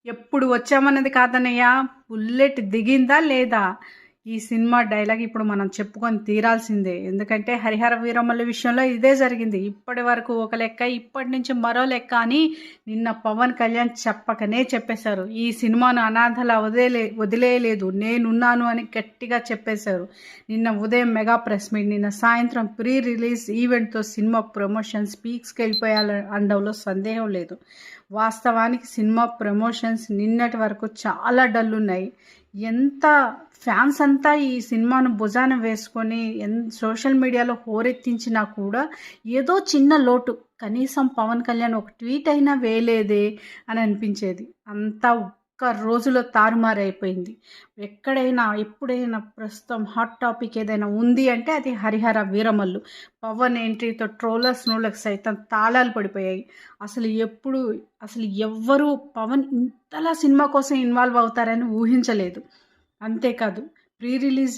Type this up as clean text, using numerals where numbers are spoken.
ఎప్పుడు వచ్చామన్నది కాదన్నయ్య. బుల్లెట్ దిగిందా లేదా? ఈ సినిమా డైలాగ్ ఇప్పుడు మనం చెప్పుకొని తీరాల్సిందే. ఎందుకంటే 'హరిహర వీరమల్లు' విషయంలో ఇదే జరిగింది. ఇప్పటి వరకు ఒక లెక్క, ఇప్పటి నుంచి మరో లెక్క అని నిన్న పవన్ కళ్యాణ్ చెప్పకనే చెప్పేశారు. ఈ సినిమాను అనాథలా వదిలేయలేదు, నేనున్నాను అని గట్టిగా చెప్పేశారు. నిన్న ఉదయం మెగా ప్రెస్ మీట్, నిన్న సాయంత్రం ప్రీ రిలీజ్ ఈవెంట్తో సినిమా ప్రమోషన్స్ పీక్స్కి అనడంలో సందేహం లేదు. వాస్తవానికి సినిమా ప్రమోషన్స్ నిన్నటి వరకు చాలా డల్ ఉన్నాయి. ఎంత ఫ్యాన్స్ అంతా ఈ సినిమాను భుజాన వేసుకొని సోషల్ మీడియాలో హోరెత్తించినా కూడా ఏదో చిన్న లోటు, కనీసం పవన్ కళ్యాణ్ ఒక ట్వీట్ అయినా వేయలేదే అని అనిపించేది. అంతా ఒక్క రోజులో తారుమారైపోయింది. ఎక్కడైనా ఎప్పుడైనా ప్రస్తుతం హాట్ టాపిక్ ఏదైనా ఉంది అంటే అది 'హరిహర వీరమల్లు'. పవన్ ఎంట్రీతో ట్రోలర్స్‌కి సైతం తాళాలు పడిపోయాయి. అసలు ఎవ్వరూ పవన్ ఇంతలా సినిమా కోసం ఇన్వాల్వ్ అవుతారని ఊహించలేదు. అంతేకాదు, ప్రీ రిలీజ్